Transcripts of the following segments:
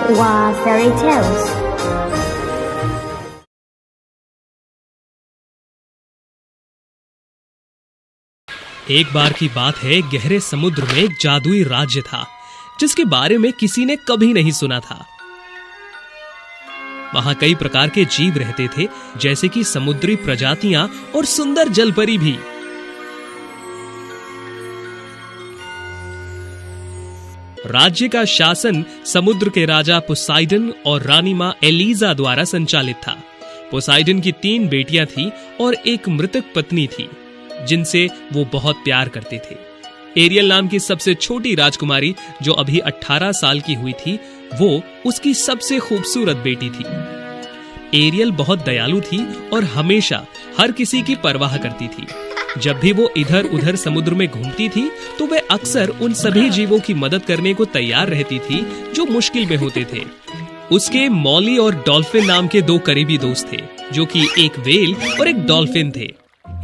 Wow Fairy Tales। एक बार की बात है, गहरे समुद्र में एक जादुई राज्य था जिसके बारे में किसी ने कभी नहीं सुना था। वहां कई प्रकार के जीव रहते थे, जैसे कि समुद्री प्रजातियां और सुंदर जलपरी भी। राज्य का शासन समुद्र के राजा पोसाइडन और रानी मां एलिजा द्वारा संचालित था। पोसाइडन की 3 बेटियां थी और एक मृतक पत्नी थी जिनसे वो बहुत प्यार करते थे। एरियल नाम की सबसे छोटी राजकुमारी, जो अभी 18 साल की हुई थी, वो उसकी सबसे खूबसूरत बेटी थी। एरियल बहुत दयालु थी और हमेशा हर किसी की परवाह करती थी। जब भी वो इधर उधर समुद्र में घूमती थी तो वे अक्सर उन सभी जीवों की मदद करने को तैयार रहती थी जो मुश्किल में होते थे। उसके मॉली और डॉल्फिन नाम के 2 करीबी दोस्त थे, जो कि एक व्हेल और एक डॉल्फिन थे।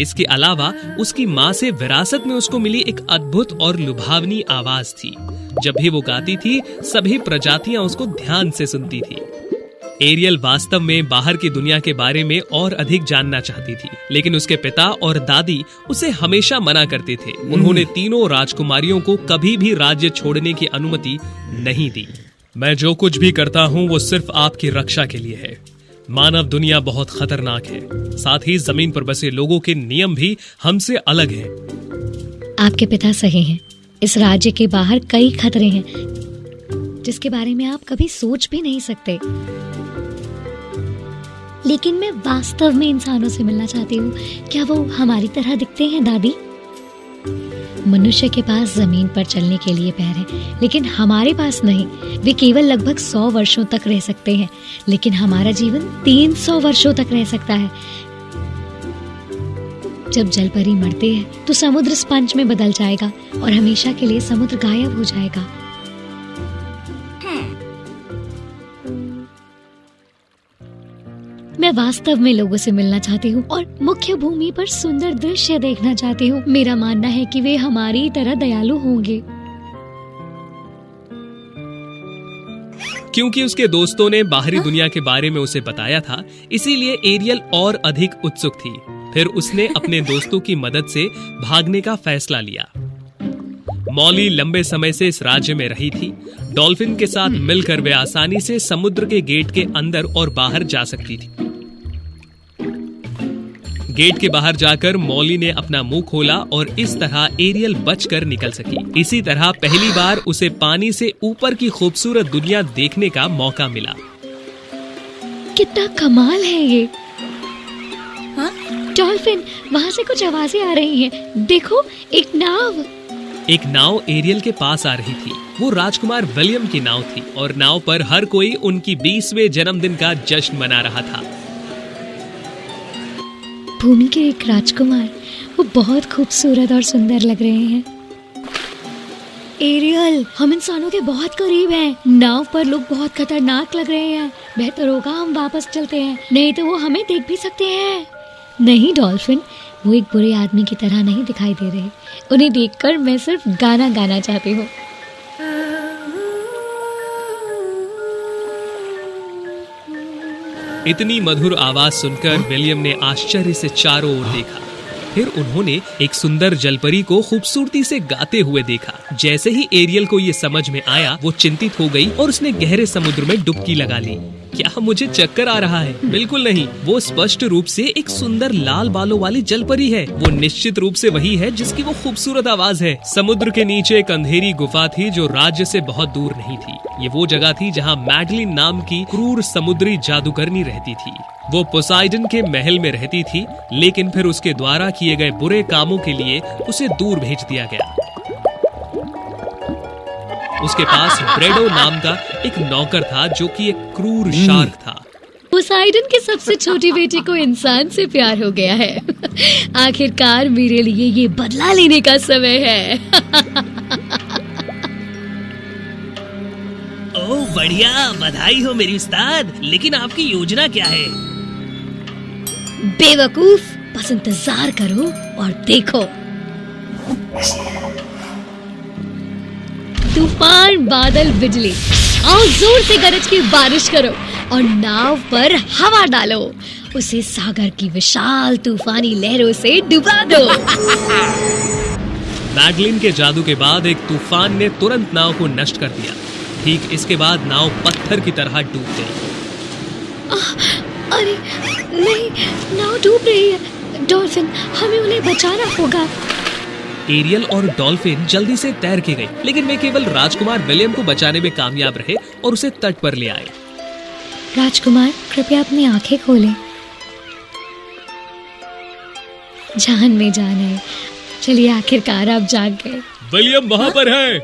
इसके अलावा उसकी माँ से विरासत में उसको मिली एक अद्भुत और लुभावनी आवाज थी। जब भी वो गाती थी, सभी प्रजातियां उसको ध्यान से सुनती थी। एरियल वास्तव में बाहर की दुनिया के बारे में और अधिक जानना चाहती थी, लेकिन उसके पिता और दादी उसे हमेशा मना करते थे। उन्होंने तीनों राजकुमारियों को कभी भी राज्य छोड़ने की अनुमति नहीं दी। मैं जो कुछ भी करता हूँ वो सिर्फ आपकी रक्षा के लिए है। मानव दुनिया बहुत खतरनाक है, साथ ही जमीन पर बसे लोगों के नियम भी हमसे अलग हैं। आपके पिता सही हैं। इस राज्य के बाहर कई खतरे हैं जिसके बारे में आप कभी सोच भी नहीं सकते। लेकिन मैं वास्तव में इंसानों से मिलना चाहती हूँ। क्या वो हमारी तरह दिखते हैं दादी? मनुष्य के पास जमीन पर चलने के लिए पैर हैं, लेकिन हमारे पास नहीं। वे केवल लगभग 100 वर्षों तक रह सकते हैं, लेकिन हमारा जीवन 300 वर्षों तक रह सकता है। जब जलपरी मरते हैं तो समुद्र स्पंज में बदल जाएगा और हमेशा के लिए समुद्र गायब हो जाएगा। मैं वास्तव में लोगों से मिलना चाहती हूँ और मुख्य भूमि पर सुंदर दृश्य देखना चाहती हूँ। मेरा मानना है कि वे हमारी तरह दयालु होंगे। क्योंकि उसके दोस्तों ने बाहरी दुनिया के बारे में उसे बताया था, इसीलिए एरियल और अधिक उत्सुक थी। फिर उसने अपने दोस्तों की मदद से भागने का फैसला लिया। मॉली लंबे समय से इस राज्य में रही थी। डॉल्फिन के साथ मिलकर वे आसानी से समुद्र के गेट के अंदर और बाहर जा सकती थी। गेट के बाहर जाकर मॉली ने अपना मुंह खोला और इस तरह एरियल बचकर निकल सकी। इसी तरह पहली बार उसे पानी से ऊपर की खूबसूरत दुनिया देखने का मौका मिला। कितना कमाल है ये। डॉल्फिन, वहाँ से कुछ आवाजें आ रही हैं। देखो, एक नाव एरियल के पास आ रही थी। वो राजकुमार विलियम की नाव थी और नाव पर हर कोई उनकी 20वें जन्मदिन का जश्न मना रहा था। भूमि के एक राजकुमार, वो बहुत खूबसूरत और सुंदर लग रहे हैं। एरियल, हम इंसानों के बहुत करीब हैं। नाव पर लोग बहुत खतरनाक लग रहे हैं। बेहतर होगा हम वापस चलते हैं, नहीं तो वो हमें देख भी सकते हैं। नहीं डॉल्फिन, वो एक बुरे आदमी की तरह नहीं दिखाई दे रहे। उन्हें देखकर मैं सिर्फ गाना गाना चाहती हूँ। इतनी मधुर आवाज सुनकर विलियम ने आश्चर्य से चारों ओर देखा। फिर उन्होंने एक सुंदर जलपरी को खूबसूरती से गाते हुए देखा। जैसे ही एरियल को ये समझ में आया, वो चिंतित हो गई और उसने गहरे समुद्र में डुबकी लगा ली। क्या मुझे चक्कर आ रहा है? बिल्कुल नहीं, वो स्पष्ट रूप से एक सुंदर लाल बालों वाली जलपरी है। वो निश्चित रूप से वही है जिसकी वो खूबसूरत आवाज है। समुद्र के नीचे एक अंधेरी गुफा थी जो राज्य से बहुत दूर नहीं थी। ये वो जगह थी जहाँ मैडलिन नाम की क्रूर समुद्री जादूगरनी रहती थी। वो पोसाइडन के महल में रहती थी, लेकिन फिर उसके द्वारा किए गए बुरे कामों के लिए उसे दूर भेज दिया गया। उसके पास ब्रेडो नाम का एक नौकर था जो कि एक क्रूर शार्क था। पोसाइडन की सबसे छोटी बेटी को इंसान से प्यार हो गया है। आखिरकार मेरे लिए ये बदला लेने का समय है। ओह बढ़िया, बधाई हो मेरी उस्ताद। लेकिन आपकी योजना क्या है? बेवकूफ, बस इंतजार करो और देखो। तूफान, बादल, बिजली, आओ जोर से गरज के बारिश करो और नाव पर हवा डालो, उसे सागर की विशाल तूफानी लहरों से डुबा दो। मैडलिन के जादू के बाद एक तूफान ने तुरंत नाव को नष्ट कर दिया। ठीक इसके बाद नाव पत्थर की तरह डूब गई। अरे नहीं, नाव डूब रही है। डॉल्फिन, हमें उन्हें बचाना होगा। एरियल और डॉल्फिन जल्दी से तैर के गए, लेकिन वे केवल राजकुमार विलियम को बचाने में कामयाब रहे और उसे तट पर ले आए। राजकुमार, कृपया अपनी आंखें खोलें। जान में जान है। चलिए, आखिरकार आप जाग गए। विलियम वहाँ पर है।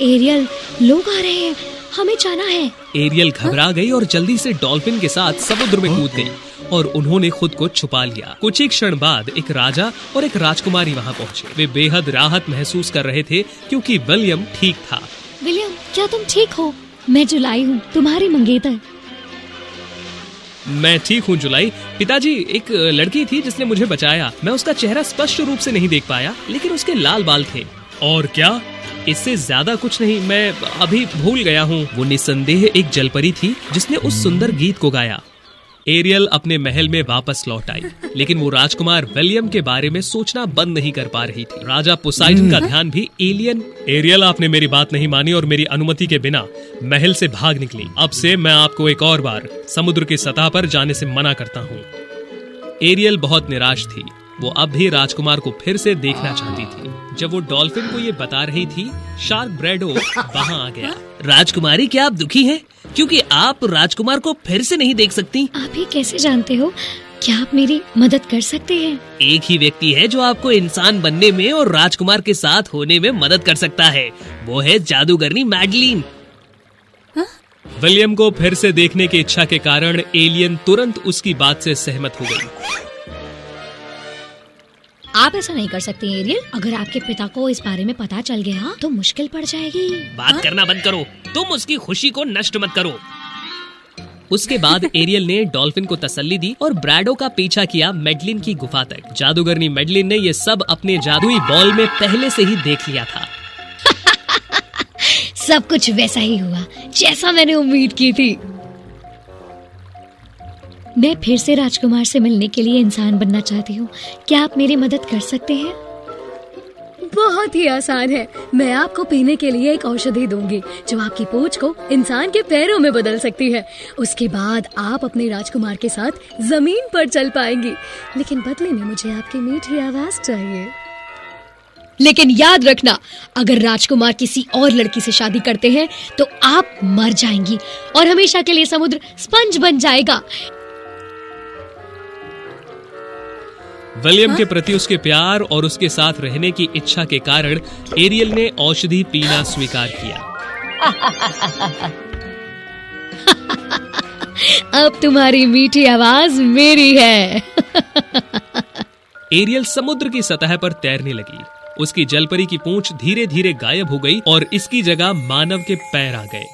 एरियल, लोग आ रहे हैं, हमें जाना है। एरियल घबरा गई और जल्दी से डॉल्फिन के साथ समुद्र में कूद गई और उन्होंने खुद को छुपा लिया। कुछ ही क्षण बाद एक राजा और एक राजकुमारी वहाँ पहुँचे। वे बेहद राहत महसूस कर रहे थे क्योंकि विलियम ठीक था। विलियम, क्या तुम ठीक हो? मैं जुलाई हूँ, तुम्हारी मंगेतर। मैं ठीक हूँ जुलाई। पिताजी, एक लड़की थी जिसने मुझे बचाया। मैं उसका चेहरा स्पष्ट रूप से नहीं देख पाया, लेकिन उसके लाल बाल थे। और क्या? इससे ज्यादा कुछ नहीं, मैं अभी भूल गया हूँ। वो निस्संदेह एक जलपरी थी जिसने उस सुंदर गीत को गाया। एरियल अपने महल में वापस लौट आई, लेकिन वो राजकुमार विलियम के बारे में सोचना बंद नहीं कर पा रही थी। राजा पोसाइडन का ध्यान भी एरियल, आपने मेरी बात नहीं मानी और मेरी अनुमति के बिना महल से भाग निकली। अब से मैं आपको एक और बार समुद्र की सतह पर जाने से मना करता हूँ। एरियल बहुत निराश थी। वो अब भी राजकुमार को फिर से देखना चाहती थी। जब वो डॉल्फिन को ये बता रही थी, शार्क ब्रैडो वहाँ आ गया। राजकुमारी, क्या आप दुखी हैं? क्योंकि आप राजकुमार को फिर से नहीं देख सकती? आप ही कैसे जानते हो? क्या आप मेरी मदद कर सकते हैं? एक ही व्यक्ति है जो आपको इंसान बनने में और राजकुमार के साथ होने में मदद कर सकता है। वो है जादूगरनी मैडलिन। विलियम को फिर से देखने की इच्छा के कारण एलियन तुरंत उसकी बात से सहमत हो गई। आप ऐसा नहीं कर सकते एरियल। अगर आपके पिता को इस बारे में पता चल गया तो मुश्किल पड़ जाएगी। बात करना बंद करो, तुम उसकी खुशी को नष्ट मत करो। उसके बाद एरियल ने डॉल्फिन को तसल्ली दी और ब्रैडो का पीछा किया मैडलिन की गुफा तक। जादूगरनी मैडलिन ने ये सब अपने जादुई बॉल में पहले से ही देख लिया था। सब कुछ वैसा ही हुआ जैसा मैंने उम्मीद की थी। मैं फिर से राजकुमार से मिलने के लिए इंसान बनना चाहती हूँ। क्या आप मेरी मदद कर सकते हैं? बहुत ही आसान है। मैं आपको पीने के लिए एक औषधि दूंगी जो आपकी पूंछ को इंसान के पैरों में बदल सकती है। उसके बाद आप अपने राजकुमार के साथ जमीन पर चल पाएंगी, लेकिन बदले में मुझे आपकी मीठी आवाज चाहिए। लेकिन याद रखना, अगर राजकुमार किसी और लड़की से शादी करते हैं तो आप मर जाएंगी और हमेशा के लिए समुद्र स्पंज बन जाएगा। विलियम के प्रति उसके प्यार और उसके साथ रहने की इच्छा के कारण एरियल ने औषधि पीना स्वीकार किया। अब तुम्हारी मीठी आवाज मेरी है। एरियल समुद्र की सतह पर तैरने लगी। उसकी जलपरी की पूंछ धीरे धीरे गायब हो गई और इसकी जगह मानव के पैर आ गए।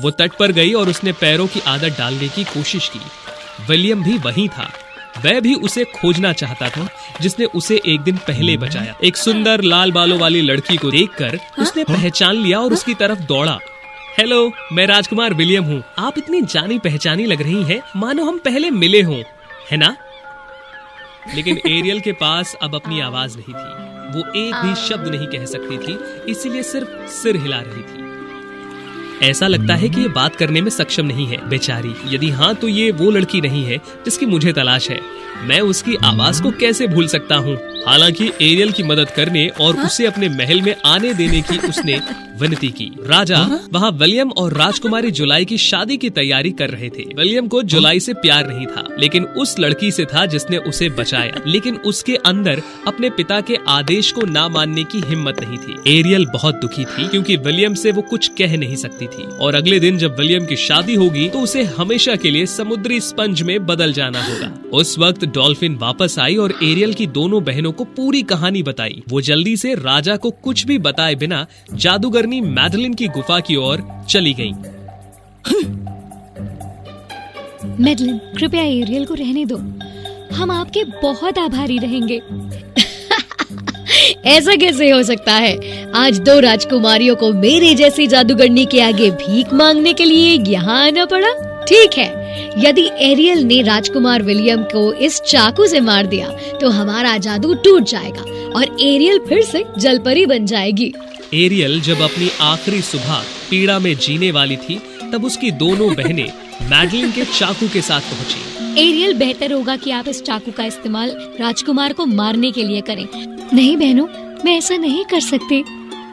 वो तट पर गई और उसने पैरों की आदत डालने की कोशिश की। विलियम भी वहीं था। वह भी उसे खोजना चाहता था जिसने उसे एक दिन पहले बचाया। एक सुंदर लाल बालों वाली लड़की को देखकर उसने पहचान लिया और उसकी तरफ दौड़ा। हेलो, मैं राजकुमार विलियम हूँ। आप इतनी जानी पहचानी लग रही हैं, मानो हम पहले मिले हों, है ना? लेकिन एरियल के पास अब अपनी आवाज नहीं थी। वो एक भी शब्द नहीं कह सकती थी, इसीलिए सिर्फ सिर हिला रही थी। ऐसा लगता है कि ये बात करने में सक्षम नहीं है, बेचारी। यदि हाँ, तो ये वो लड़की नहीं है जिसकी मुझे तलाश है। मैं उसकी आवाज को कैसे भूल सकता हूँ? हालांकि एरियल की मदद करने और उसे अपने महल में आने देने की उसने विनती की। राजा वहाँ विलियम और राजकुमारी जुलाई की शादी की तैयारी कर रहे थे। विलियम को जुलाई से प्यार नहीं था, लेकिन उस लड़की से था जिसने उसे बचाया। लेकिन उसके अंदर अपने पिता के आदेश को ना मानने की हिम्मत नहीं थी। एरियल बहुत दुखी थी क्योंकि विलियम से वो कुछ कह नहीं सकती थी। और अगले दिन जब विलियम की शादी होगी तो उसे हमेशा के लिए समुद्री स्पंज में बदल जाना होगा। उस वक्त डॉल्फिन वापस आई और एरियल की दोनों बहनों को पूरी कहानी बताई। वो जल्दी से राजा को कुछ भी बताए बिना जादूगरनी मैडलिन की गुफा की ओर चली गई। मैडलिन, कृपया एरियल को रहने दो। हम आपके बहुत आभारी रहेंगे। ऐसा कैसे हो सकता है? आज 2 राजकुमारियों को मेरे जैसी जादूगरनी के आगे भीख मांगने के लिए यहाँ आना पड़ा। ठीक है, यदि एरियल ने राजकुमार विलियम को इस चाकू से मार दिया तो हमारा जादू टूट जाएगा और एरियल फिर से जलपरी बन जाएगी। एरियल जब अपनी आखिरी सुबह पीड़ा में जीने वाली थी, तब उसकी दोनों बहनें मैडलिन के चाकू के साथ पहुंची। एरियल, बेहतर होगा कि आप इस चाकू का इस्तेमाल राजकुमार को मारने के लिए करें। नहीं बहनों, मैं ऐसा नहीं कर सकती।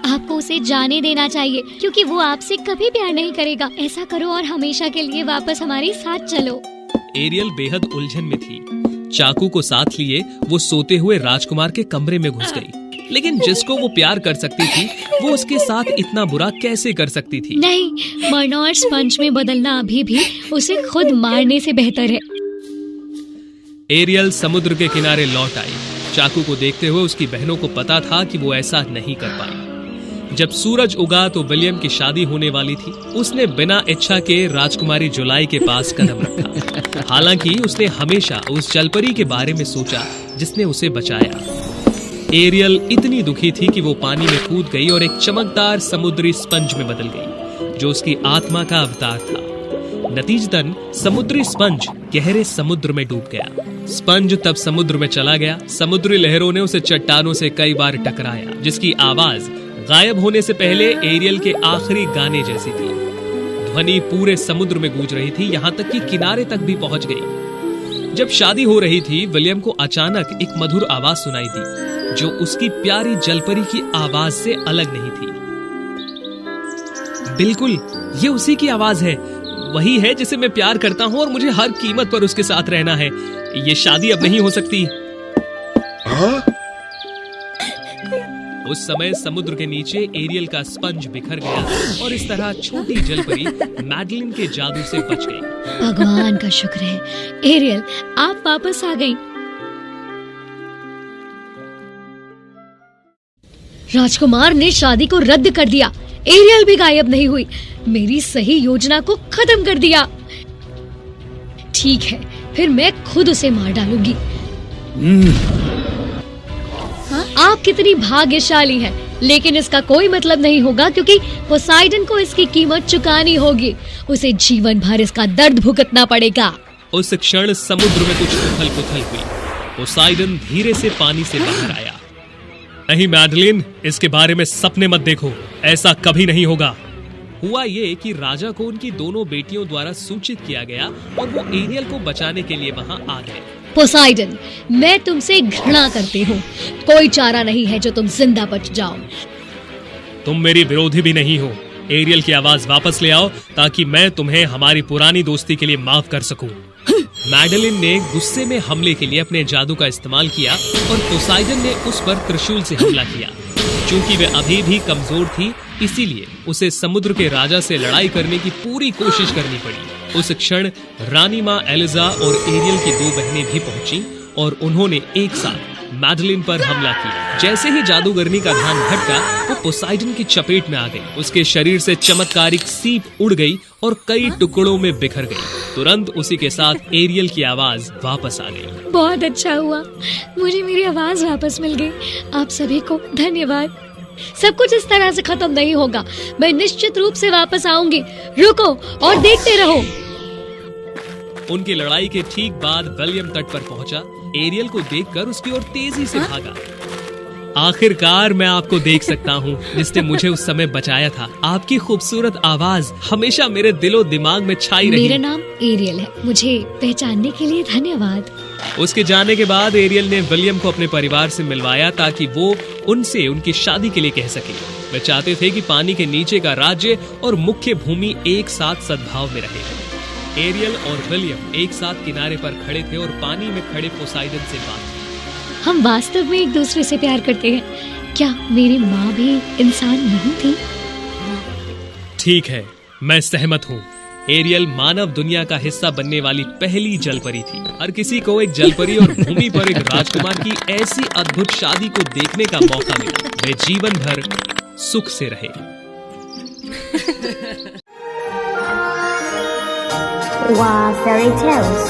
आपको उसे जाने देना चाहिए क्योंकि वो आपसे कभी प्यार नहीं करेगा। ऐसा करो और हमेशा के लिए वापस हमारे साथ चलो। एरियल बेहद उलझन में थी। चाकू को साथ लिए वो सोते हुए राजकुमार के कमरे में घुस गई, लेकिन जिसको वो प्यार कर सकती थी वो उसके साथ इतना बुरा कैसे कर सकती थी? नहीं, मरना और स्पंज में बदलना अभी भी उसे खुद मारने से बेहतर है। एरियल समुद्र के किनारे लौट आई। चाकू को देखते हुए उसकी बहनों को पता था कि वो ऐसा नहीं कर पाई। जब सूरज उगा तो विलियम की शादी होने वाली थी। उसने बिना इच्छा के राजकुमारी जुलाई के पास कदम रखा। हालांकि उसने हमेशा उस जलपरी के बारे में सोचा जिसने उसे बचाया। एरियल इतनी दुखी थी कि वो पानी में कूद गई और एक चमकदार समुद्री स्पंज में बदल गई, जो उसकी आत्मा का अवतार था। नतीजतन समुद्री स्पंज गहरे समुद्र में डूब गया। स्पंज तब समुद्र में चला गया। समुद्री लहरों ने उसे चट्टानों से कई बार टकराया, जिसकी आवाज गायब होने से पहले एरियल के आखिरी गाने जैसी थी। ध्वनि पूरे समुद्र में गूंज रही थी, यहाँ तक कि किनारे तक भी पहुंच गई। जब शादी हो रही थी, विलियम को अचानक एक मधुर आवाज सुनाई दी, जो उसकी प्यारी जलपरी की आवाज से अलग नहीं थी। बिल्कुल, ये उसी की आवाज है। वही है जिसे मैं प्यार करता हूँ और मुझे हर कीमत पर उसके साथ रहना है। ये शादी अब नहीं हो सकती। उस समय समुद्र के नीचे एरियल का स्पंज बिखर गया और इस तरह छोटी जलपरी मैडलिन के जादू से बच गई। भगवान का शुक्र है, एरियल आप वापस आ गई। राजकुमार ने शादी को रद्द कर दिया। एरियल भी गायब नहीं हुई। मेरी सही योजना को खत्म कर दिया। ठीक है, फिर मैं खुद उसे मार डालूंगी। आप कितनी भाग्यशाली हैं, लेकिन इसका कोई मतलब नहीं होगा क्योंकि पोसाइडन को इसकी कीमत चुकानी होगी। उसे जीवन भर इसका दर्द भुगतना पड़ेगा। उस क्षण समुद्र में कुछ उथल-पुथल हुई। पोसाइडन धीरे से पानी से बाहर आया। नहीं मैडलिन, इसके बारे में सपने मत देखो, ऐसा कभी नहीं होगा। हुआ ये कि राजा को उनकी दोनों बेटियों द्वारा सूचित किया गया और वो एरियल को बचाने के लिए वहां आ गए। पोसाइडन, मैं तुमसे घृणा करती हूँ। कोई चारा नहीं है जो तुम जिंदा बच जाओ। तुम मेरी विरोधी भी नहीं हो। एरियल की आवाज वापस ले आओ ताकि मैं तुम्हें हमारी पुरानी दोस्ती के लिए माफ कर सकूं। मैडलिन ने गुस्से में हमले के लिए अपने जादू का इस्तेमाल किया और पोसाइडन ने उस पर त्रिशूल से हमला किया। चूंकि वे अभी भी कमजोर थी, इसीलिए उसे समुद्र के राजा से लड़ाई करने की पूरी कोशिश करनी पड़ी। उस क्षण रानी माँ एलिजा और एरियल की 2 बहनें भी पहुंची और उन्होंने एक साथ मैडलिन पर हमला किया। जैसे ही जादूगरनी का ध्यान भटका, वो पोसाइडन की चपेट में आ गई। उसके शरीर से चमत्कारिक सीप उड़ गई और कई टुकड़ों में बिखर गई। तुरंत उसी के साथ एरियल की आवाज वापस आ गई। बहुत अच्छा हुआ, मुझे मेरी आवाज वापस मिल गई। आप सभी को धन्यवाद। सब कुछ इस तरह से खत्म नहीं होगा। मैं निश्चित रूप से वापस आऊंगी। रुको और देखते रहो। उनकी लड़ाई के ठीक बाद विलियम तट पर पहुंचा। एरियल को देखकर उसकी ओर तेजी से भागा। आखिरकार मैं आपको देख सकता हूँ, जिसने मुझे उस समय बचाया था। आपकी खूबसूरत आवाज हमेशा मेरे दिलो दिमाग में छाई रही। मेरा नाम एरियल है, मुझे पहचानने के लिए धन्यवाद। उसके जाने के बाद एरियल ने विलियम को अपने परिवार से मिलवाया ताकि वो उनसे उनकी शादी के लिए कह सके। वे चाहते थे कि पानी के नीचे का राज्य और मुख्य भूमि एक साथ सद्भाव में रहे। एरियल और विलियम एक साथ किनारे पर खड़े थे और पानी में खड़े पोसाइडन से बात। हम वास्तव में एक दूसरे से प्यार करते हैं। क्या मेरी माँ भी इंसान नहीं थी? ठीक है, मैं सहमत हूँ। एरियल मानव दुनिया का हिस्सा बनने वाली पहली जलपरी थी। हर किसी को एक जलपरी और भूमि पर एक राजकुमार की ऐसी अद्भुत शादी को देखने का मौका मिला। वे जीवन भर सुख से रहे। Wow Fairy Tales.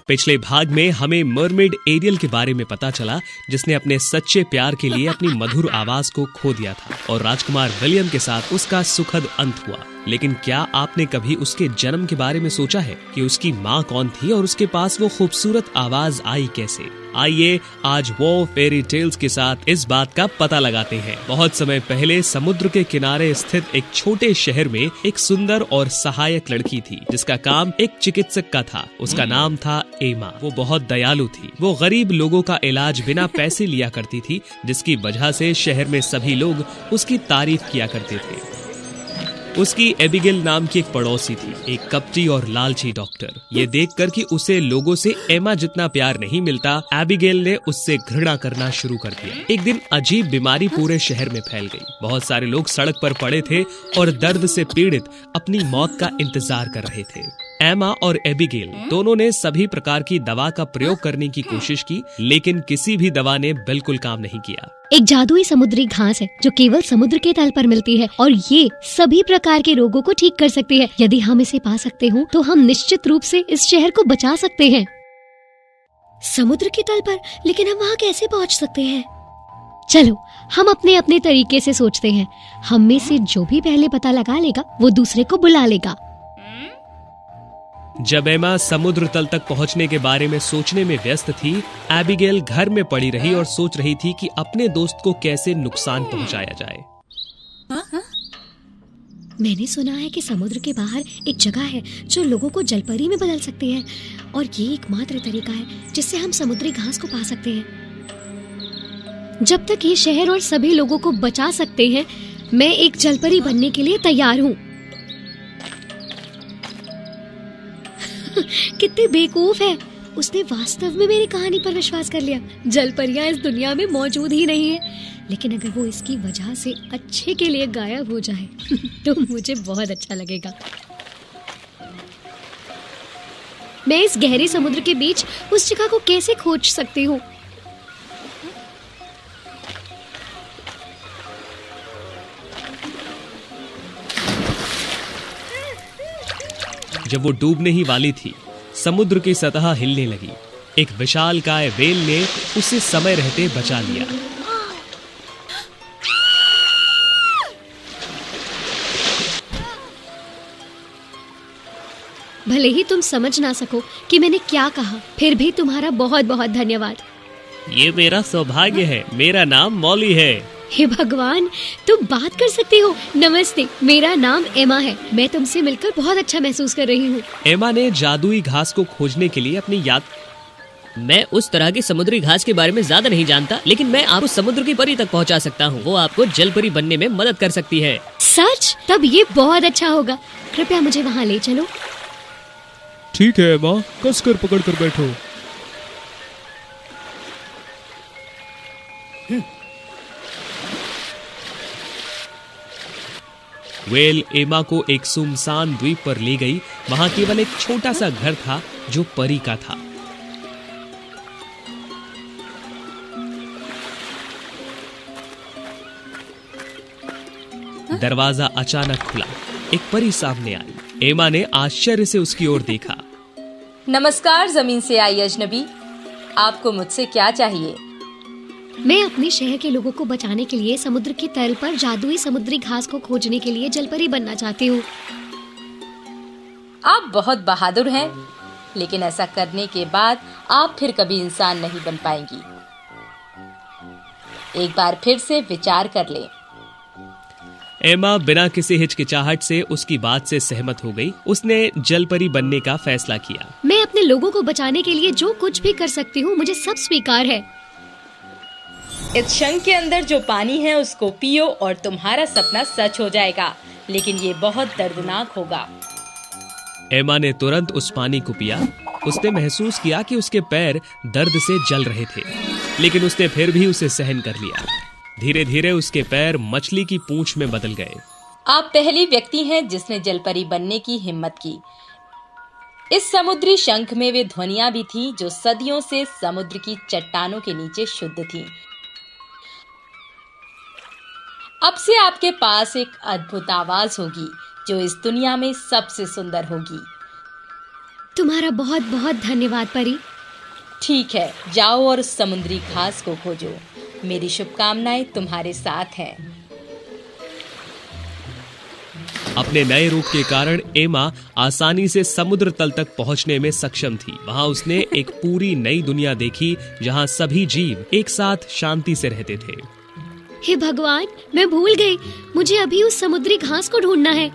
पिछले भाग में हमें मरमेड एरियल के बारे में पता चला, जिसने अपने सच्चे प्यार के लिए अपनी मधुर आवाज को खो दिया था और राजकुमार विलियम के साथ उसका सुखद अंत हुआ। लेकिन क्या आपने कभी उसके जन्म के बारे में सोचा है कि उसकी माँ कौन थी और उसके पास वो खूबसूरत आवाज आई कैसे? आइए आज वो फेरी टेल्स के साथ इस बात का पता लगाते हैं। बहुत समय पहले समुद्र के किनारे स्थित एक छोटे शहर में एक सुंदर और सहायक लड़की थी, जिसका काम एक चिकित्सक का था। उसका नाम था एमा। वो बहुत दयालु थी। वो गरीब लोगों का इलाज बिना पैसे लिया करती थी, जिसकी वजह से शहर में सभी लोग उसकी तारीफ किया करते थे। उसकी एबिगेल नाम की एक पड़ोसी थी, एक कपटी और लालची डॉक्टर। ये देखकर कि उसे लोगों से एमा जितना प्यार नहीं मिलता, एबिगेल ने उससे घृणा करना शुरू कर दिया। एक दिन अजीब बीमारी पूरे शहर में फैल गई। बहुत सारे लोग सड़क पर पड़े थे और दर्द से पीड़ित अपनी मौत का इंतजार कर रहे थे। एमा और एबिगेल दोनों ने सभी प्रकार की दवा का प्रयोग करने की कोशिश की, लेकिन किसी भी दवा ने बिल्कुल काम नहीं किया। एक जादुई समुद्री घास है जो केवल समुद्र के तल पर मिलती है और ये सभी प्रकार के रोगों को ठीक कर सकती है। यदि हम इसे पा सकते हो तो हम निश्चित रूप से इस शहर को बचा सकते हैं। समुद्र के तल पर? लेकिन हम वहाँ कैसे पहुँच सकते हैं? चलो हम अपने अपने तरीके से सोचते हैं। हम में से जो भी पहले पता लगा लेगा वो दूसरे को बुला लेगा। जब एमा समुद्र तल तक पहुंचने के बारे में सोचने में व्यस्त थी, एबिगेल घर में पड़ी रही और सोच रही थी कि अपने दोस्त को कैसे नुकसान पहुंचाया जाए। मैंने सुना है कि समुद्र के बाहर एक जगह है जो लोगों को जलपरी में बदल सकती है और ये एकमात्र तरीका है जिससे हम समुद्री घास को पा सकते हैं। जब तक ये शहर और सभी लोगों को बचा सकते हैं, मैं एक जलपरी बनने के लिए तैयार हूँ। कितनी बेवकूफ है, उसने वास्तव में मेरी कहानी पर विश्वास कर लिया। जलपरियां इस दुनिया में मौजूद ही नहीं है, लेकिन अगर वो इसकी वजह से अच्छे के लिए गायब हो जाए तो मुझे बहुत अच्छा लगेगा। मैं इस गहरे समुद्र के बीच उस जगह को कैसे खोज सकती हूँ? जब वो डूबने ही वाली थी, समुद्र की सतह हिलने लगी। एक विशालकाय व्हेल ने उसे समय रहते बचा लिया। भले ही तुम समझ ना सको कि मैंने क्या कहा, फिर भी तुम्हारा बहुत बहुत धन्यवाद। ये मेरा सौभाग्य है। मेरा नाम मॉली है। हे भगवान, तुम बात कर सकती हो। नमस्ते, मेरा नाम एमा है। मैं तुमसे मिलकर बहुत अच्छा महसूस कर रही हूँ। एमा ने जादुई घास को खोजने के लिए अपनी याद। मैं उस तरह की समुद्री घास के बारे में ज्यादा नहीं जानता, लेकिन मैं आपको समुद्र की परी तक पहुंचा सकता हूं। वो आपको जलपरी बनने में मदद कर सकती है। सच? तब ये बहुत अच्छा होगा। कृपया मुझे वहाँ ले चलो। ठीक है एमा, कसकर पकड़ कर बैठो। व्हेल एमा को एक सुनसान द्वीप पर ले गई। वहां केवल एक छोटा सा घर था जो परी का था। दरवाजा अचानक खुला। एक परी सामने आई। एमा ने आश्चर्य से उसकी ओर देखा। नमस्कार जमीन से आई अजनबी, आपको मुझसे क्या चाहिए? मैं अपने शहर के लोगों को बचाने के लिए समुद्र की तल पर जादुई समुद्री घास को खोजने के लिए जलपरी बनना चाहती हूँ। आप बहुत बहादुर हैं, लेकिन ऐसा करने के बाद आप फिर कभी इंसान नहीं बन पाएंगी। एक बार फिर से विचार कर लें। एमा बिना किसी हिचकिचाहट से उसकी बात से सहमत हो गई। उसने जलपरी बनने का फैसला किया। मैं अपने लोगों को बचाने के लिए जो कुछ भी कर सकती हूँ, मुझे सब स्वीकार है। इस शंख के अंदर जो पानी है उसको पियो और तुम्हारा सपना सच हो जाएगा, लेकिन ये बहुत दर्दनाक होगा। एमा ने तुरंत उस पानी को पिया। उसने महसूस किया कि उसके पैर दर्द से जल रहे थे, लेकिन उसने फिर भी उसे सहन कर लिया। धीरे धीरे उसके पैर मछली की पूंछ में बदल गए। आप पहली व्यक्ति हैं जिसने जलपरी बनने की हिम्मत की। इस समुद्री शंख में वे ध्वनियां भी थी जो सदियों से समुद्र की चट्टानों के नीचे शुद्ध थी। अब से आपके पास एक अद्भुत आवाज होगी जो इस दुनिया में सबसे सुंदर होगी। तुम्हारा बहुत बहुत धन्यवाद परी। ठीक है, जाओ और उस समुद्री घास को खोजो। मेरी शुभकामनाएं तुम्हारे साथ हैं। अपने नए रूप के कारण एमा आसानी से समुद्र तल तक पहुंचने में सक्षम थी। वहां उसने एक पूरी नई दुनिया देखी जहां सभी जीव एक साथ शांति से रहते थे। हे भगवान, मैं भूल गई, मुझे अभी उस समुद्री घास को ढूंढना है।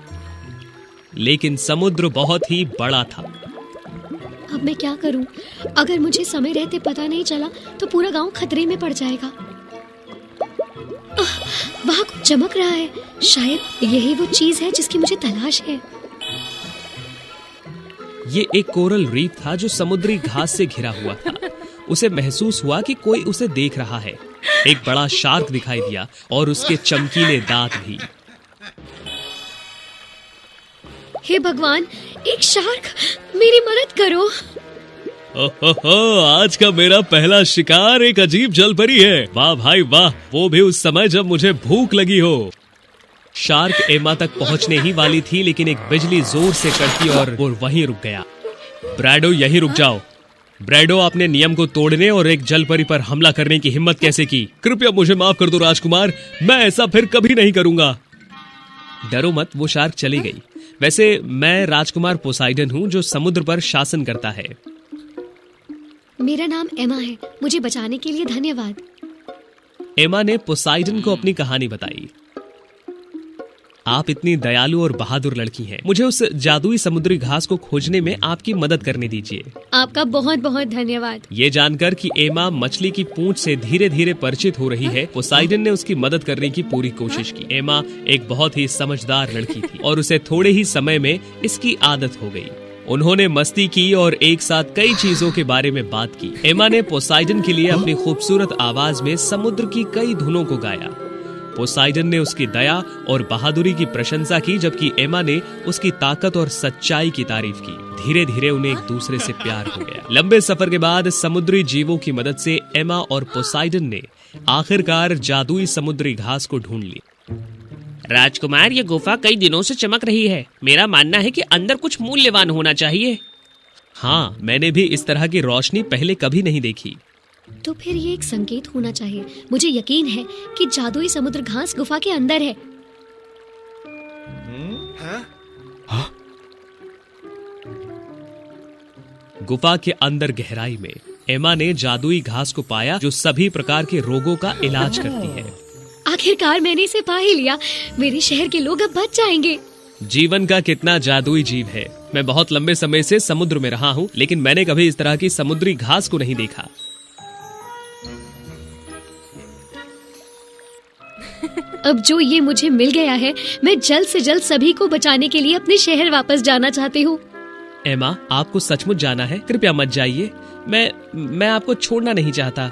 लेकिन समुद्र बहुत ही बड़ा था। अब मैं क्या करूं? अगर मुझे समय रहते पता नहीं चला तो पूरा गांव खतरे में पड़ जाएगा। वहां कुछ चमक रहा है, शायद यही वो चीज है जिसकी मुझे तलाश है। ये एक कोरल रीफ था जो समुद्री घास से घिरा हुआ था। उसे महसूस हुआ कि कोई उसे देख रहा है। एक बड़ा शार्क दिखाई दिया और उसके चमकीले दांत भी। हे भगवान, एक शार्क, मेरी मदद करो। ओहो, आज का मेरा पहला शिकार एक अजीब जलपरी है। वाह भाई वाह, वो भी उस समय जब मुझे भूख लगी हो। शार्क एमा तक पहुंचने ही वाली थी, लेकिन एक बिजली जोर से कड़की और वो वहीं रुक गया। ब्रैडो, यहीं रुक जाओ। ब्रैडो, आपने नियम को तोड़ने और एक जलपरी पर हमला करने की हिम्मत कैसे की? कृपया मुझे माफ कर दो राजकुमार, मैं ऐसा फिर कभी नहीं करूंगा। डरो मत, वो शार्क चली गई। वैसे मैं राजकुमार पोसाइडन हूँ जो समुद्र पर शासन करता है। मेरा नाम एमा है, मुझे बचाने के लिए धन्यवाद। एमा ने पोसाइडन को अपनी कहानी बताई। आप इतनी दयालु और बहादुर लड़की हैं। मुझे उस जादुई समुद्री घास को खोजने में आपकी मदद करने दीजिए। आपका बहुत बहुत धन्यवाद। ये जानकर कि एमा मछली की पूंछ से धीरे धीरे परिचित हो रही है, पोसाइडन ने उसकी मदद करने की पूरी कोशिश की। एमा एक बहुत ही समझदार लड़की थी और उसे थोड़े ही समय में इसकी आदत हो गई। उन्होंने मस्ती की और एक साथ कई चीजों के बारे में बात की। एमा ने पोसाइडन के लिए अपनी खूबसूरत आवाज में समुद्र की कई धुनों को गाया। पोसाइडन ने उसकी दया और बहादुरी की प्रशंसा की, जबकि एमा ने उसकी ताकत और सच्चाई की तारीफ की। धीरे धीरे उन्हें एक दूसरे से प्यार हो गया। लंबे सफर के बाद समुद्री जीवों की मदद से एमा और पोसाइडन ने आखिरकार जादुई समुद्री घास को ढूंढ ली। राजकुमार, ये गुफा कई दिनों से चमक रही है। मेरा मानना है कि अंदर कुछ मूल्यवान होना चाहिए। हाँ, मैंने भी इस तरह की रोशनी पहले कभी नहीं देखी। तो फिर ये एक संकेत होना चाहिए। मुझे यकीन है कि जादुई समुद्र घास गुफा के अंदर है। गुफा के अंदर गहराई में एमा ने जादुई घास को पाया जो सभी प्रकार के रोगों का इलाज करती है। आखिरकार मैंने इसे पा ही लिया। मेरे शहर के लोग अब बच जाएंगे। जीवन का कितना जादुई जीव है। मैं बहुत लंबे समय से समुद्र में रहा हूँ, लेकिन मैंने कभी इस तरह की समुद्री घास को नहीं देखा। अब जो ये मुझे मिल गया है, मैं जल्द से जल्द सभी को बचाने के लिए अपने शहर वापस जाना चाहती हूँ। एमा, आपको सचमुच जाना है? कृपया मत जाइए। मैं आपको छोड़ना नहीं चाहता।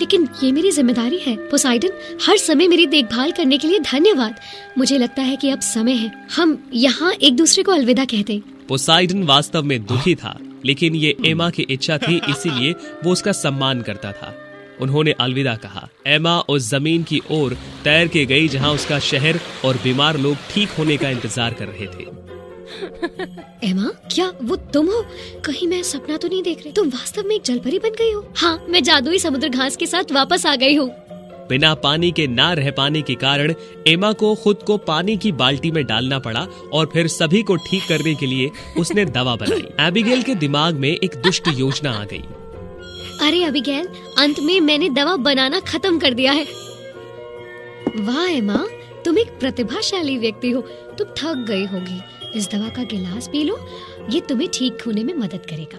लेकिन ये मेरी जिम्मेदारी है। पोसाइडन, हर समय मेरी देखभाल करने के लिए धन्यवाद। मुझे लगता है कि अब समय है हम यहाँ एक दूसरे को अलविदा कहते हैं। पोसाइडन वास्तव में दुखी था, लेकिन ये एमा की इच्छा थी, इसीलिए वो उसका सम्मान करता था। उन्होंने अलविदा कहा। एमा उस जमीन की ओर तैर के गई जहाँ उसका शहर और बीमार लोग ठीक होने का इंतजार कर रहे थे। एमा, क्या वो तुम हो? कहीं मैं सपना तो नहीं देख रही? तुम वास्तव में एक जलपरी बन गई हो? हाँ, मैं जादुई समुद्र घास के साथ वापस आ गई हूँ। बिना पानी के ना रह पाने के कारण एमा को खुद को पानी की बाल्टी में डालना पड़ा और फिर सभी को ठीक करने के लिए उसने दवा बनाई। एबिगेल के दिमाग में एक दुष्ट योजना आ गई। अरे एबिगेल, अंत में मैंने दवा बनाना खत्म कर दिया है। वाह एमा, तुम एक प्रतिभाशाली व्यक्ति हो। तुम थक गई होगी, इस दवा का गिलास पी लो, ये तुम्हें ठीक होने में मदद करेगा।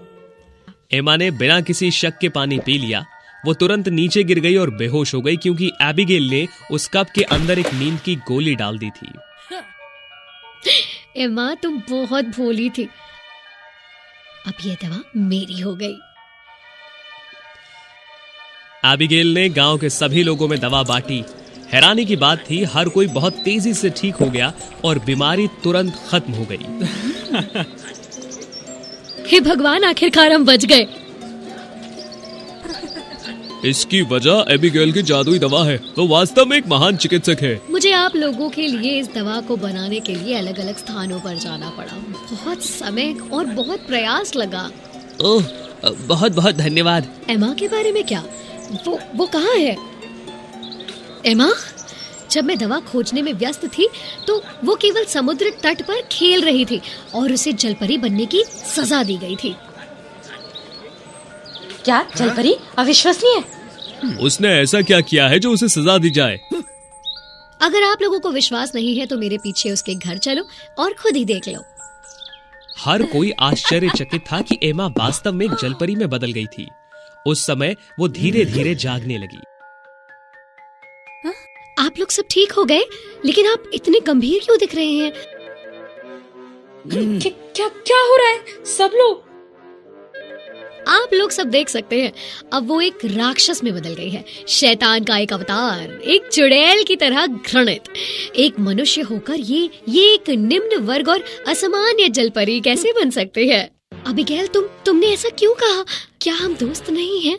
एमा ने बिना किसी शक के पानी पी लिया। वो तुरंत नीचे गिर गई और बेहोश हो गई, क्योंकि एबिगेल ने उस कप के अंदर एक नींद की गोली डाल दी थी। एमा, तुम बहुत भोली थी। अब ये दवा मेरी हो गई। एबिगेल ने गांव के सभी लोगों में दवा बांटी। हैरानी की बात थी, हर कोई बहुत तेजी से ठीक हो गया और बीमारी तुरंत खत्म हो गई। हे भगवान, आखिरकार हम बच गए। इसकी वजह एबिगेल की जादुई दवा है। वो वास्तव में एक महान चिकित्सक है। मुझे आप लोगों के लिए इस दवा को बनाने के लिए अलग अलग स्थानों पर जाना पड़ा। बहुत समय और बहुत प्रयास लगा। ओह, बहुत बहुत धन्यवाद। एमा के बारे में क्या? वो कहाँ है? एमा, जब मैं दवा खोजने में व्यस्त थी तो वो केवल समुद्र तट पर खेल रही थी और उसे जलपरी बनने की सजा दी गई थी। क्या जलपरी? अविश्वसनीय। उसने ऐसा क्या किया है जो उसे सजा दी जाए? अगर आप लोगों को विश्वास नहीं है तो मेरे पीछे उसके घर चलो और खुद ही देख लो। हर कोई आश्चर्यचकित था कि एमा वास्तव में एक जलपरी में बदल गई थी। उस समय वो धीरे धीरे जागने लगी। आप लोग सब ठीक हो गए, लेकिन आप इतने गंभीर क्यों दिख रहे हैं? क्या हो रहा है? सब लोग आप लोग सब देख सकते हैं, अब वो एक राक्षस में बदल गई है। शैतान का एक अवतार, एक चुड़ैल की तरह घृणित। एक मनुष्य होकर ये एक निम्न वर्ग और असामान्य जलपरी कैसे बन सकते हैं? अबिगेल, तुमने ऐसा क्यों कहा? क्या हम दोस्त नहीं हैं?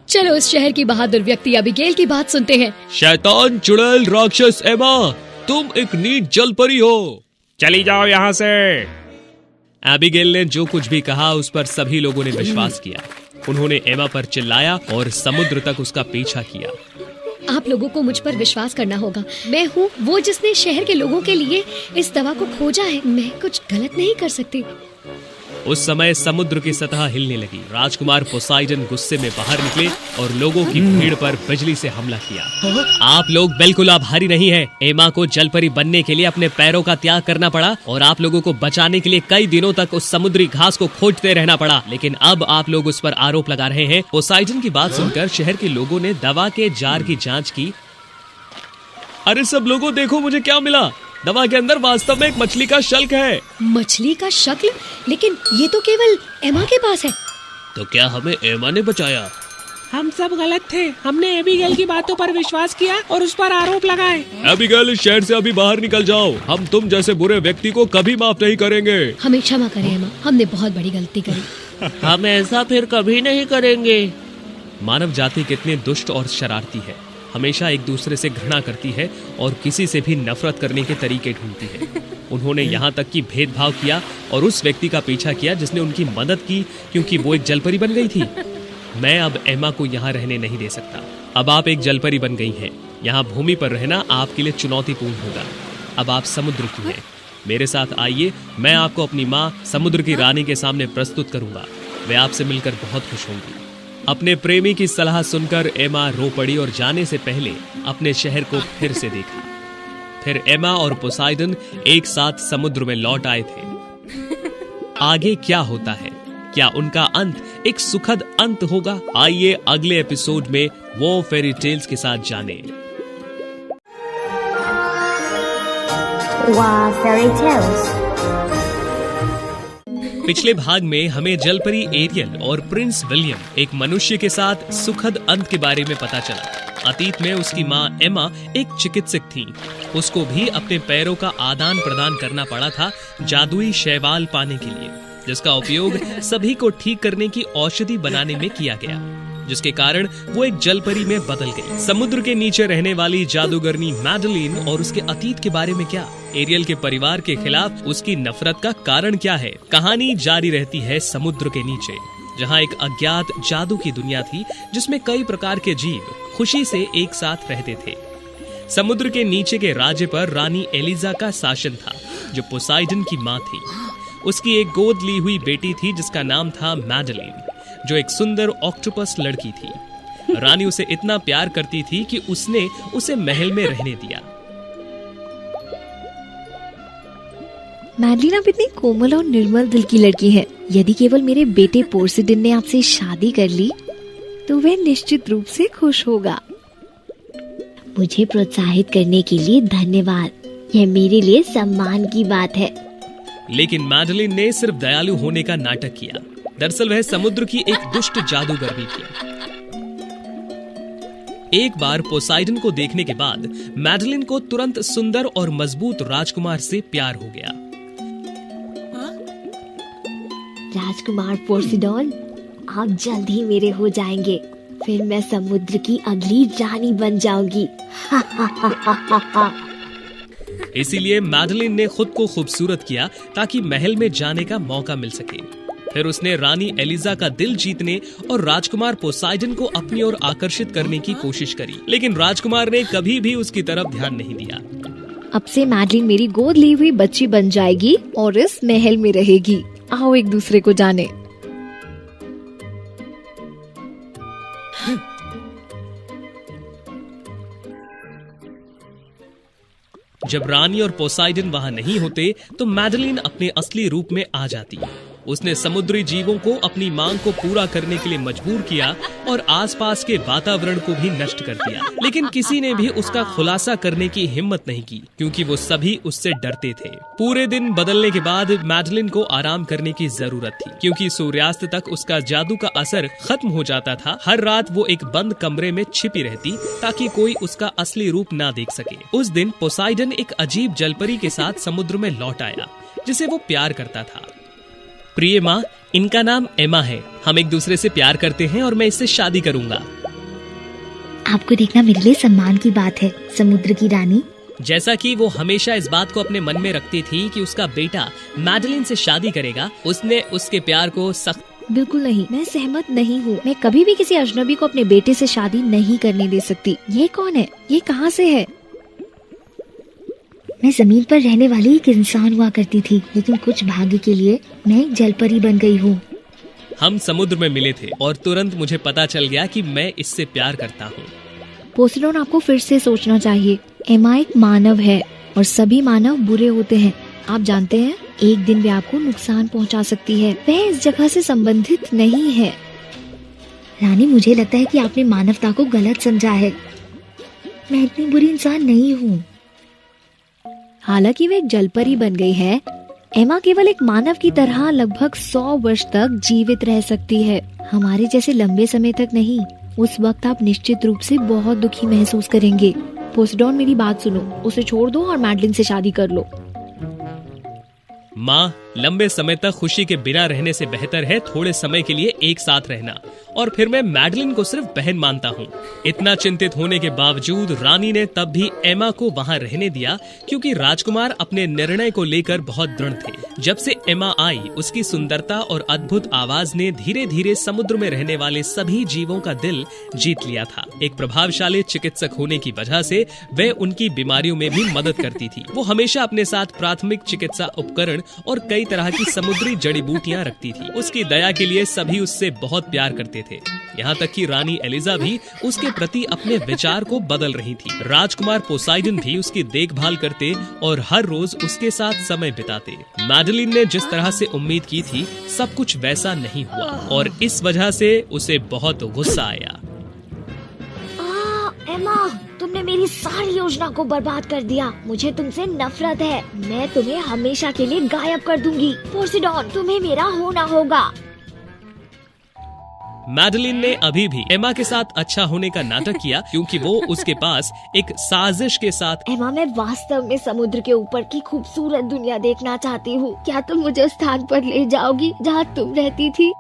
चलो इस शहर की बहादुर व्यक्ति अबिगेल की बात सुनते हैं। शैतान, चुड़ैल, राक्षस एमा, तुम एक नीच जलपरी हो। चली जाओ यहाँ से। एबिगेल ने जो कुछ भी कहा उस पर सभी लोगों ने विश्वास किया। उन्होंने एमा पर चिल्लाया और समुद्र तक उसका पीछा किया। आप लोगों को मुझ पर विश्वास करना होगा। मैं हूँ वो जिसने शहर के लोगों के लिए इस दवा को खोजा है। मैं कुछ गलत नहीं कर सकती। उस समय समुद्र की सतह हिलने लगी। राजकुमार पोसाइडन गुस्से में बाहर निकले और लोगों की भीड़ पर बिजली से हमला किया। आप लोग बिल्कुल आभारी नहीं हैं। एमा को जलपरी बनने के लिए अपने पैरों का त्याग करना पड़ा और आप लोगों को बचाने के लिए कई दिनों तक उस समुद्री घास को खोजते रहना पड़ा। लेकिन अब आप लोग उस पर आरोप लगा रहे हैं। पोसाइडन की बात सुनकर शहर के लोगों ने दवा के जार की जाँच की। अरे सब लोगों, देखो मुझे क्या मिला। दवा के अंदर वास्तव में एक मछली का शल्क है। मछली का शक्ल? लेकिन ये तो केवल एमा के पास है। तो क्या हमें एमा ने बचाया? हम सब गलत थे। हमने एबिगेल की बातों पर विश्वास किया और उस पर आरोप लगाए। एबिगेल, इस शहर से अभी बाहर निकल जाओ। हम तुम जैसे बुरे व्यक्ति को कभी माफ नहीं करेंगे। हमें क्षमा करें एमा, हमने बहुत बड़ी गलती करी। हम ऐसा फिर कभी नहीं करेंगे। मानव जाति कितनी दुष्ट और शरारती है। हमेशा एक दूसरे से घृणा करती है और किसी से भी नफरत करने के तरीके ढूंढती है। उन्होंने यहाँ तक कि भेदभाव किया और उस व्यक्ति का पीछा किया जिसने उनकी मदद की, क्योंकि वो एक जलपरी बन गई थी। मैं अब एमा को यहाँ रहने नहीं दे सकता। अब आप एक जलपरी बन गई हैं। यहाँ भूमि पर रहना आपके लिए चुनौतीपूर्ण होगा। अब आप समुद्र की हैं। मेरे साथ आइए, मैं आपको अपनी माँ समुद्र की रानी के सामने प्रस्तुत करूंगा। वे आपसे मिलकर बहुत खुश होंगी। अपने प्रेमी की सलाह सुनकर एमा रो पड़ी और जाने से पहले अपने शहर को फिर से देखा। फिर एमा और पोसाइडन एक साथ समुद्र में लौट आए थे। आगे क्या होता है? क्या उनका अंत एक सुखद अंत होगा? आइए अगले एपिसोड में वो फेरी टेल्स के साथ जाने। Wow Fairy Tales. पिछले भाग में हमें जलपरी एरियल और प्रिंस विलियम एक मनुष्य के साथ सुखद अंत के बारे में पता चला। अतीत में उसकी माँ एमा एक चिकित्सक थी। उसको भी अपने पैरों का आदान प्रदान करना पड़ा था जादुई शैवाल पाने के लिए, जिसका उपयोग सभी को ठीक करने की औषधि बनाने में किया गया, जिसके कारण वो एक जलपरी में बदल गई। समुद्र के नीचे रहने वाली जादूगरनी मैडलिन और उसके अतीत के बारे में क्या? एरियल के परिवार के खिलाफ उसकी नफरत का कारण क्या है? कहानी जारी रहती है समुद्र के नीचे, जहाँ एक अज्ञात जादू की दुनिया थी जिसमें कई प्रकार के जीव खुशी से एक साथ रहते थे। समुद्र के नीचे के राज्य पर रानी एलिजा का शासन था, जो पोसाइडन की माँ थी। उसकी एक गोद ली हुई बेटी थी जिसका नाम था मैडलिन, जो एक सुंदर ऑक्टोपस लड़की थी। रानी उसे इतना प्यार करती थी कि उसने उसे महल में रहने दिया। मैडलिन अब इतनी कोमल और निर्मल दिल की लड़की है। यदि केवल मेरे बेटे पोर्सिडन ने आपसे शादी कर ली तो वह निश्चित रूप से खुश होगा। मुझे प्रोत्साहित करने के लिए धन्यवाद। यह मेरे लिए सम्मान की बात है। लेकिन मैडलिन ने सिर्फ दयालु होने का नाटक किया। दरअसल वह समुद्र की एक दुष्ट जादूगर भी थी। एक बार पोसाइडन को देखने के बाद मैडलिन को तुरंत सुंदर और मजबूत राजकुमार से प्यार हो गया। राजकुमार पोर्सिडन, आप जल्द ही मेरे हो जाएंगे। फिर मैं समुद्र की अगली रानी बन जाऊंगी। इसीलिए मैडलिन ने खुद को खूबसूरत किया ताकि महल में जाने का मौका मिल सके। फिर उसने रानी एलिजा का दिल जीतने और राजकुमार पोसाइडन को अपनी ओर आकर्षित करने की कोशिश करी, लेकिन राजकुमार ने कभी भी उसकी तरफ ध्यान नहीं दिया। अब से मैडलिन मेरी गोद ली हुई बच्ची बन जाएगी और इस महल में रहेगी। आओ एक दूसरे को जाने। जब रानी और पोसाइडन वहां नहीं होते तो मैडलिन अपने असली रूप में आ जाती। उसने समुद्री जीवों को अपनी मांग को पूरा करने के लिए मजबूर किया और आसपास के वातावरण को भी नष्ट कर दिया, लेकिन किसी ने भी उसका खुलासा करने की हिम्मत नहीं की क्योंकि वो सभी उससे डरते थे। पूरे दिन बदलने के बाद मैडलिन को आराम करने की जरूरत थी क्योंकि सूर्यास्त तक उसका जादू का असर खत्म हो जाता था। हर रात वो एक बंद कमरे में छिपी रहती ताकि कोई उसका असली रूप ना देख सके। उस दिन पोसाइडन एक अजीब जलपरी के साथ समुद्र में लौट आया जिसे वो प्यार करता था। प्रिय माँ, इनका नाम एमा है। हम एक दूसरे से प्यार करते हैं और मैं इससे शादी करूंगा। आपको देखना मेरे लिए सम्मान की बात है, समुद्र की रानी। जैसा कि वो हमेशा इस बात को अपने मन में रखती थी कि उसका बेटा मैडलिन से शादी करेगा, उसने उसके प्यार को सख्त बिल्कुल नहीं, मैं सहमत नहीं हूँ। मैं कभी भी किसी अजनबी को अपने बेटे से शादी नहीं करने दे सकती। ये कौन है? ये कहाँ से है? मैं जमीन पर रहने वाली एक इंसान हुआ करती थी, लेकिन कुछ भाग्य के लिए मैं एक जलपरी बन गई हूँ। हम समुद्र में मिले थे और तुरंत मुझे पता चल गया कि मैं इससे प्यार करता हूँ। पोसेडोन, आपको फिर से सोचना चाहिए। एमा एक मानव है और सभी मानव बुरे होते हैं। आप जानते हैं, एक दिन भी आपको नुकसान पहुँचा सकती है। वह इस जगह से संबंधित नहीं है। रानी, मुझे लगता है कि आपने मानवता को गलत समझा है। मैं इतनी बुरी इंसान नहीं हूँ। हालांकि वे एक जलपरी बन गई है, एमा केवल एक मानव की तरह लगभग 100 वर्ष तक जीवित रह सकती है, हमारे जैसे लंबे समय तक नहीं। उस वक्त आप निश्चित रूप से बहुत दुखी महसूस करेंगे। पोसेडोन, मेरी बात सुनो, उसे छोड़ दो और मैडलिन से शादी कर लो। माँ, लंबे समय तक खुशी के बिना रहने से बेहतर है थोड़े समय के लिए एक साथ रहना, और फिर मैं मैडलिन को सिर्फ बहन मानता हूँ। इतना चिंतित होने के बावजूद रानी ने तब भी एमा को वहाँ रहने दिया क्योंकि राजकुमार अपने निर्णय को लेकर बहुत दृढ़ थे। जब से एमा आई, उसकी सुंदरता और अद्भुत आवाज ने धीरे धीरे समुद्र में रहने वाले सभी जीवों का दिल जीत लिया था। एक प्रभावशाली चिकित्सक होने की वजह से वह उनकी बीमारियों में भी मदद करती थी। वो हमेशा अपने साथ प्राथमिक चिकित्सा उपकरण और कई तरह की समुद्री जड़ी बूटियां रखती थी। उसकी दया के लिए सभी उससे बहुत प्यार करते थे, यहाँ तक कि रानी एलिजा भी उसके प्रति अपने विचार को बदल रही थी। राजकुमार पोसाइडन भी उसकी देखभाल करते और हर रोज उसके साथ समय बिताते। मैडलिन ने जिस तरह से उम्मीद की थी, सब कुछ वैसा नहीं हुआ और इस वजह से उसे बहुत गुस्सा आया। एमा, तुमने मेरी सारी योजना को बर्बाद कर दिया। मुझे तुमसे नफरत है। मैं तुम्हें हमेशा के लिए गायब कर दूंगी। पोसेडोन, तुम्हें मेरा होना होगा। मैडलिन ने अभी भी एमा के साथ अच्छा होने का नाटक किया क्योंकि वो उसके पास एक साजिश के साथ। एमा, मैं वास्तव में समुद्र के ऊपर की खूबसूरत दुनिया देखना चाहती हूँ। क्या तुम मुझे उस स्थान पर ले जाओगी जहाँ तुम रहती थी?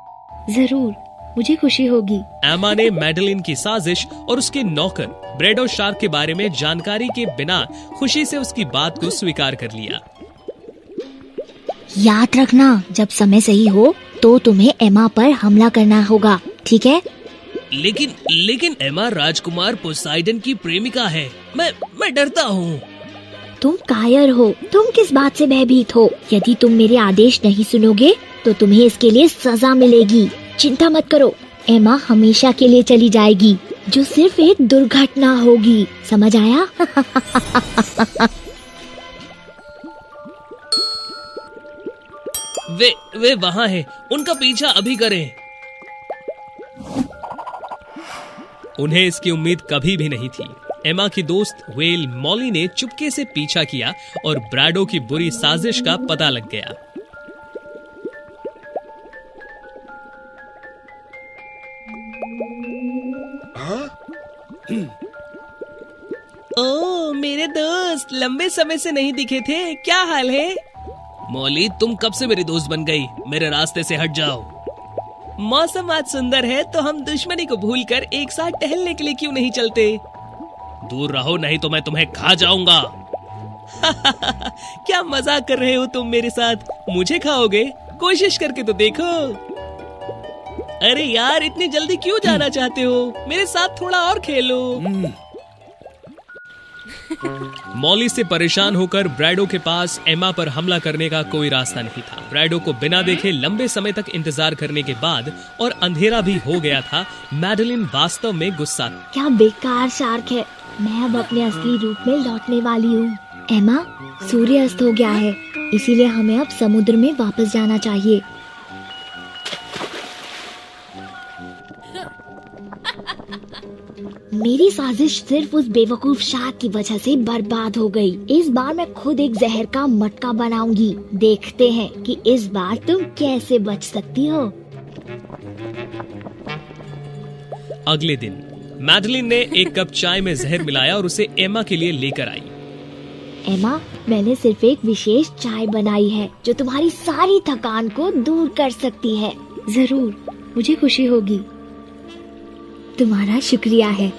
जरूर, मुझे खुशी होगी। एमा ने मैडलिन की साजिश और उसके नौकर ब्रेडो शार्क के बारे में जानकारी के बिना खुशी से उसकी बात को स्वीकार कर लिया। याद रखना, जब समय सही हो तो तुम्हें एमा पर हमला करना होगा, ठीक है? लेकिन एमा राजकुमार पोसाइडन की प्रेमिका है। मैं डरता हूँ। तुम कायर हो। तुम किस बात से भयभीत हो? यदि तुम मेरे आदेश नहीं सुनोगे तो तुम्हें इसके लिए सजा मिलेगी। चिंता मत करो, एमा हमेशा के लिए चली जाएगी, जो सिर्फ एक दुर्घटना होगी। समझ आया? वे वहाँ हैं, उनका पीछा अभी करें। उन्हें इसकी उम्मीद कभी भी नहीं थी। एमा की दोस्त वेल मॉली ने चुपके से पीछा किया और ब्रैडो की बुरी साजिश का पता लग गया। ओह मेरे दोस्त, लंबे समय से नहीं दिखे थे, क्या हाल है? मॉली, तुम कब से मेरी दोस्त बन गई? मेरे रास्ते से हट जाओ। मौसम आज सुंदर है तो हम दुश्मनी को भूलकर एक साथ टहलने के लिए क्यों नहीं चलते? दूर रहो नहीं तो मैं तुम्हें खा जाऊंगा। क्या मजाक कर रहे हो तुम मेरे साथ? मुझे खाओगे? कोशिश करके तो देखो। अरे यार, इतनी जल्दी क्यों जाना चाहते हो? मेरे साथ थोड़ा और खेलो। मॉली से परेशान होकर ब्रैडो के पास एमा पर हमला करने का कोई रास्ता नहीं था। ब्रैडो को बिना देखे लंबे समय तक इंतजार करने के बाद और अंधेरा भी हो गया था, मैडलिन वास्तव में गुस्सा थी। क्या बेकार शार्क है। मैं अब अपने असली रूप में लौटने वाली हूँ। एमा, सूर्य अस्त हो गया है, इसीलिए हमें अब समुद्र में वापस जाना चाहिए। मेरी साजिश सिर्फ उस बेवकूफ शार्क की वजह से बर्बाद हो गई। इस बार मैं खुद एक जहर का मटका बनाऊंगी। देखते हैं कि इस बार तुम कैसे बच सकती हो। अगले दिन मैडलिन ने एक कप चाय में जहर मिलाया और उसे एमा के लिए लेकर आई। एमा, मैंने सिर्फ एक विशेष चाय बनाई है जो तुम्हारी सारी थकान को दूर कर सकती है। जरूर, मुझे खुशी होगी। तुम्हारा शुक्रिया है।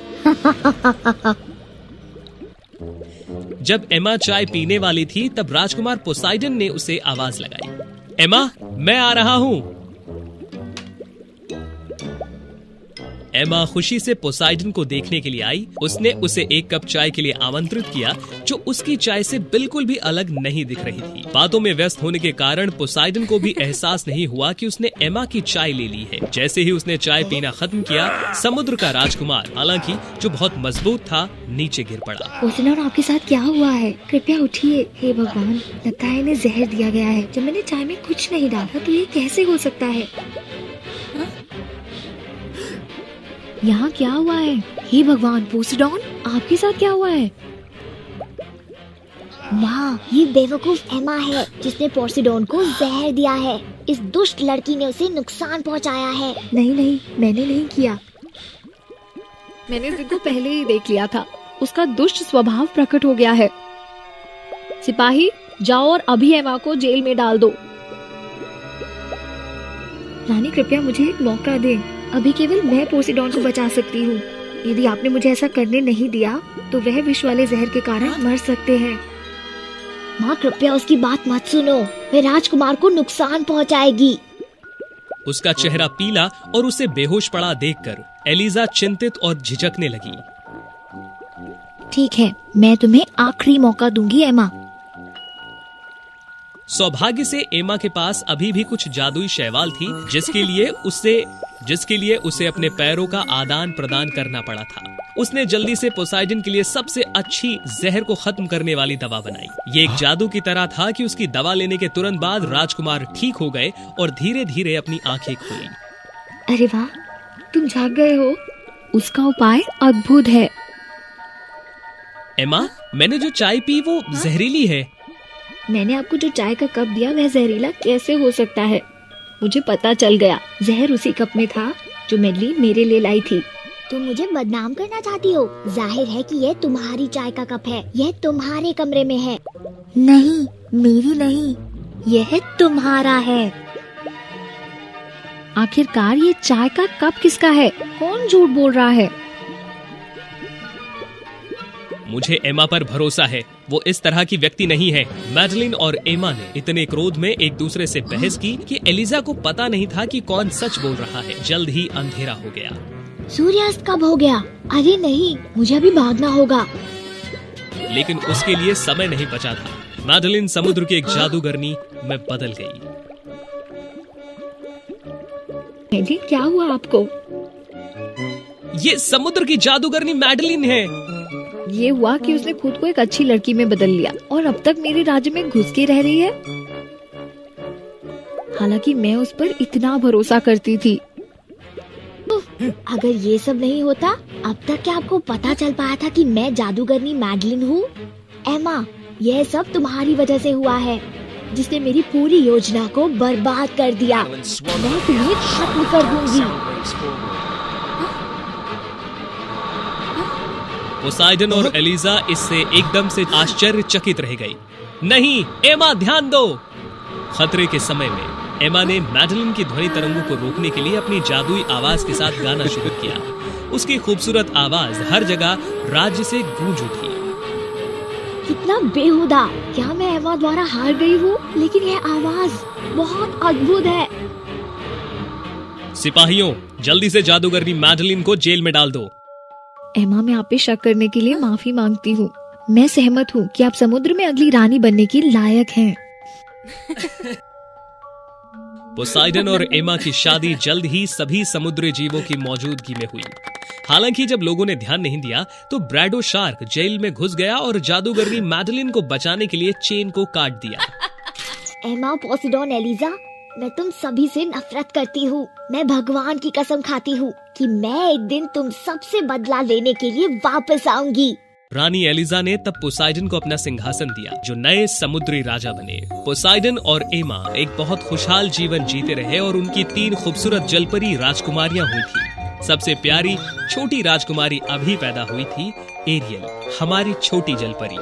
जब एमा चाय पीने वाली थी तब राजकुमार पोसाइडन ने उसे आवाज लगाई, एमा, मैं आ रहा हूँ। एमा खुशी से पोसाइडन को देखने के लिए आई। उसने उसे एक कप चाय के लिए आमंत्रित किया जो उसकी चाय से बिल्कुल भी अलग नहीं दिख रही थी। बातों में व्यस्त होने के कारण पोसाइडन को भी एहसास नहीं हुआ कि उसने एमा की चाय ले ली है। जैसे ही उसने चाय पीना खत्म किया, समुद्र का राजकुमार, हालांकि जो बहुत मजबूत था, नीचे गिर पड़ा। पोसेडोन, आपके साथ क्या हुआ है? कृपया उठिए। हे भगवान, लगता है इन्हें जहर दिया गया है। जब मैंने चाय में कुछ नहीं डाला तो ये कैसे हो सकता है? यहाँ क्या हुआ है? हे भगवान, पोसेडोन, आपके साथ क्या हुआ है? माँ, ये बेवकूफ एमा है जिसने पोसेडोन को जहर दिया है। इस दुष्ट लड़की ने उसे नुकसान पहुँचाया है। नहीं नहीं, मैंने नहीं किया। मैंने इसको पहले ही देख लिया था। उसका दुष्ट स्वभाव प्रकट हो गया है। सिपाही, जाओ और अभी एमा को जेल में डाल दो। रानी, कृपया मुझे एक मौका दें। अभी केवल मैं पोसेडोन को बचा सकती हूँ। यदि आपने मुझे ऐसा करने नहीं दिया तो वह विष वाले जहर के कारण मर सकते हैं। माँ, कृपया उसकी बात मत सुनो। वह राजकुमार को नुकसान पहुँचाएगी। उसका चेहरा पीला और उसे बेहोश पड़ा देखकर एलिजा चिंतित और झिझकने लगी। ठीक है, मैं तुम्हें आखिरी मौका दूंगी एमा। सौभाग्य से एमा के पास अभी भी कुछ जादुई शैवाल थी जिसके लिए उसे अपने पैरों का आदान प्रदान करना पड़ा था। उसने जल्दी से पोसाइडन के लिए सबसे अच्छी जहर को खत्म करने वाली दवा बनाई। ये एक जादू की तरह था कि उसकी दवा लेने के तुरंत बाद राजकुमार ठीक हो गए और धीरे धीरे अपनी आंखें खोली। अरे वाह, तुम जाग गए हो। उसका उपाय अद्भुत है। एमा, मैंने जो चाय पी वो जहरीली है। मैंने आपको जो चाय का कप दिया वह जहरीला कैसे हो सकता है? मुझे पता चल गया। जहर उसी कप में था जो मैडलिन मेरे लिए लाई थी। तुम मुझे बदनाम करना चाहती हो? जाहिर है कि यह तुम्हारी चाय का कप है। यह तुम्हारे कमरे में है। नहीं, मेरी नहीं, यह तुम्हारा है। आखिरकार ये चाय का कप किसका है? कौन झूठ बोल रहा है? मुझे एमा पर भरोसा है। वो इस तरह की व्यक्ति नहीं है। मैडलिन और एमा ने इतने क्रोध में एक दूसरे से बहस की कि एलिजा को पता नहीं था कि कौन सच बोल रहा है। जल्द ही अंधेरा हो गया। सूर्यास्त कब हो गया? अरे नहीं, मुझे अभी भागना होगा। लेकिन उसके लिए समय नहीं बचा था। मैडलिन समुद्र की एक जादूगरनी में बदल गई। मैडलिन, क्या हुआ आपको? ये समुद्र की जादूगरनी मैडलिन है। ये हुआ कि उसने खुद को एक अच्छी लड़की में बदल लिया और अब तक मेरे राज्य में घुस के रह रही है। हालांकि मैं उस पर इतना भरोसा करती थी। अगर ये सब नहीं होता, अब तक क्या आपको पता चल पाया था कि मैं जादूगरनी मैडलिन हूँ? एमा, यह सब तुम्हारी वजह से हुआ है, जिसने मेरी पूरी योजना को बर्बाद कर दिया। मैं तुम्हें खत्म कर दूंगी। पोसाइडन और एलिजा इससे एकदम से आश्चर्यचकित रह गई। नहीं, एमा, ध्यान दो। खतरे के समय में एमा ने मैडलिन की ध्वनि तरंगों को रोकने के लिए अपनी जादुई आवाज के साथ गाना शुरू किया। उसकी खूबसूरत आवाज हर जगह राज्य से गूंज उठी। कितना बेहुदा! क्या मैं एमा द्वारा हार गई हूँ? लेकिन यह आवाज बहुत अद्भुत है। सिपाहियों, जल्दी से जादूगरनी मैडलिन को जेल में डाल दो। एमा, मैं आप पे शक करने के लिए माफी मांगती हूँ। मैं सहमत हूँ कि आप समुद्र में अगली रानी बनने की लायक हैं। पोसाइडन और एमा की शादी जल्द ही सभी समुद्री जीवों की मौजूदगी में हुई। हालांकि जब लोगों ने ध्यान नहीं दिया तो ब्रैडो शार्क जेल में घुस गया और जादूगरनी मैडलिन को बचाने के लिए चेन को काट दिया। एमा, पोसिडोन, एलिजा, मैं तुम सभी से नफरत करती हूँ। मैं भगवान की कसम खाती हूँ कि मैं एक दिन तुम सबसे बदला लेने के लिए वापस आऊंगी। रानी एलिजा ने तब पोसाइडन को अपना सिंहासन दिया, जो नए समुद्री राजा बने। पोसाइडन और एमा एक बहुत खुशहाल जीवन जीते रहे और उनकी 3 खूबसूरत जलपरी राजकुमारियां हुई थी। सबसे प्यारी छोटी राजकुमारी अभी पैदा हुई थी, एरियल, हमारी छोटी जलपरी।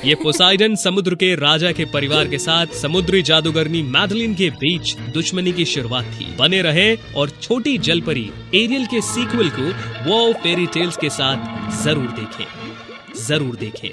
ये पोसाइडन समुद्र के राजा के परिवार के साथ समुद्री जादूगरनी मैडलिन के बीच दुश्मनी की शुरुआत थी। बने रहे और छोटी जलपरी एरियल के सीक्वल को वो फेरी टेल्स के साथ जरूर देखें।